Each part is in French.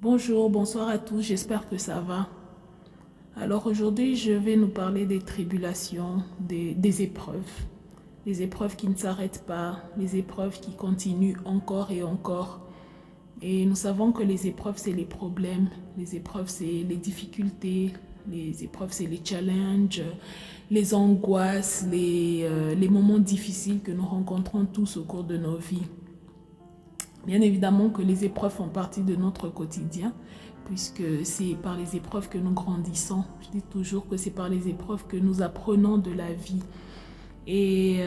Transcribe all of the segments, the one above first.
Bonjour, bonsoir à tous, j'espère que ça va. Alors aujourd'hui, je vais nous parler des tribulations, des épreuves. Les épreuves qui ne s'arrêtent pas, les épreuves qui continuent encore et encore. Et nous savons que les épreuves, c'est les problèmes, les épreuves, c'est les difficultés, les épreuves, c'est les challenges, les angoisses, les moments difficiles que nous rencontrons tous au cours de nos vies. Bien évidemment que les épreuves font partie de notre quotidien, puisque c'est par les épreuves que nous grandissons. Je dis toujours que c'est par les épreuves que nous apprenons de la vie. Et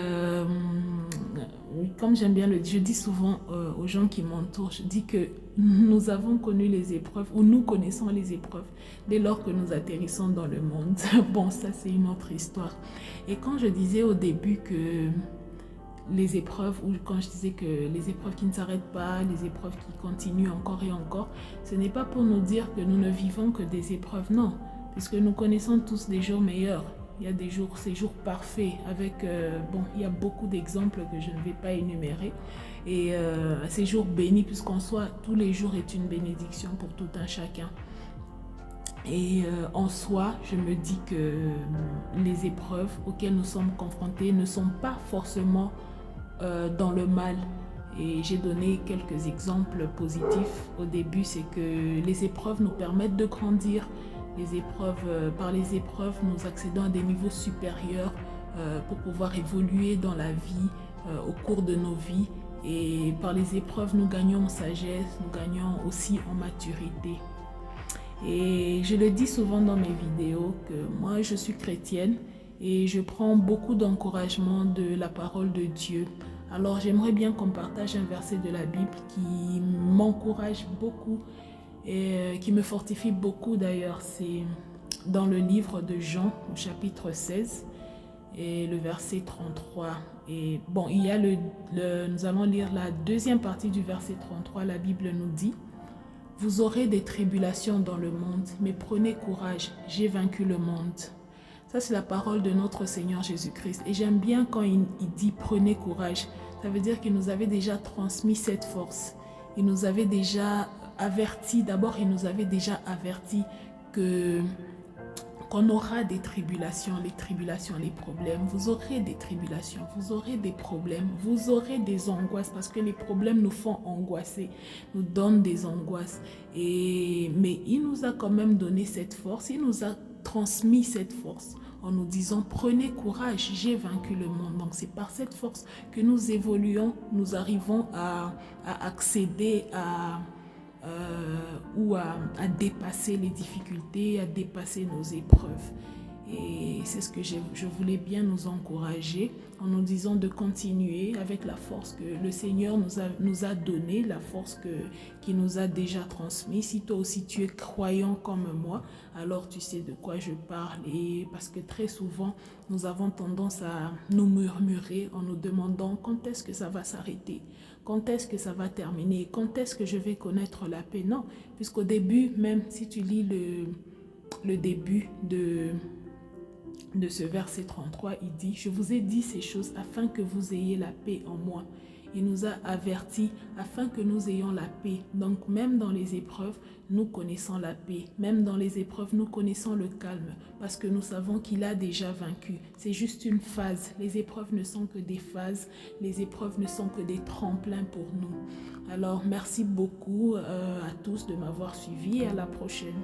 comme j'aime bien le dire, je dis souvent aux gens qui m'entourent, je dis que nous avons connu les épreuves, ou nous connaissons les épreuves, dès lors que nous atterrissons dans le monde. Bon, ça c'est une autre histoire. Et quand je disais au début que les épreuves, ou quand je disais que les épreuves qui ne s'arrêtent pas, les épreuves qui continuent encore et encore, ce n'est pas pour nous dire que nous ne vivons que des épreuves, non, puisque nous connaissons tous des jours meilleurs. Il y a des jours, ces jours parfaits, avec, il y a beaucoup d'exemples que je ne vais pas énumérer, et ces jours bénis, puisqu'en soi, tous les jours est une bénédiction pour tout un chacun. Et en soi, je me dis que les épreuves auxquelles nous sommes confrontés ne sont pas forcément dans le mal. Et j'ai donné quelques exemples positifs. Au début, c'est que les épreuves nous permettent de grandir. Par les épreuves, nous accédons à des niveaux supérieurs pour pouvoir évoluer dans la vie, au cours de nos vies. Et par les épreuves, nous gagnons en sagesse, nous gagnons aussi en maturité. Et je le dis souvent dans mes vidéos que moi, je suis chrétienne et je prends beaucoup d'encouragement de la parole de Dieu. Alors, j'aimerais bien qu'on partage un verset de la Bible qui m'encourage beaucoup et qui me fortifie beaucoup d'ailleurs. C'est dans le livre de Jean, au chapitre 16, et le verset 33. Et bon, nous allons lire la deuxième partie du verset 33. La Bible nous dit: vous aurez des tribulations dans le monde, mais prenez courage, j'ai vaincu le monde. Ça, c'est la parole de notre Seigneur Jésus-Christ. Et j'aime bien quand il dit prenez courage. Ça veut dire qu'il nous avait déjà transmis cette force. Il nous avait déjà averti, d'abord il nous avait déjà averti qu'on aura des tribulations, les problèmes. Vous aurez des tribulations, vous aurez des problèmes, vous aurez des angoisses parce que les problèmes nous font angoisser, nous donnent des angoisses. Mais il nous a quand même donné cette force, il nous a transmis cette force en nous disant prenez courage, j'ai vaincu le monde. Donc c'est par cette force que nous évoluons, nous arrivons à accéder à dépasser les difficultés, à dépasser nos épreuves. Et c'est ce que je voulais bien nous encourager en nous disant de continuer avec la force que le Seigneur nous a donnée, la force qu'il nous a déjà transmise. Si toi aussi tu es croyant comme moi, alors tu sais de quoi je parle. Et parce que très souvent, nous avons tendance à nous murmurer en nous demandant quand est-ce que ça va s'arrêter, quand est-ce que ça va terminer, quand est-ce que je vais connaître la paix. Non, puisqu'au début, même si tu lis le début de ce verset 33, il dit: je vous ai dit ces choses afin que vous ayez la paix en moi. Il nous a avertis afin que nous ayons la paix. Donc même dans les épreuves, nous connaissons la paix. Même dans les épreuves, nous connaissons le calme parce que nous savons qu'il a déjà vaincu. C'est juste une phase. Les épreuves ne sont que des phases. Les épreuves ne sont que des tremplins pour nous. Alors merci beaucoup à tous de m'avoir suivi et à la prochaine.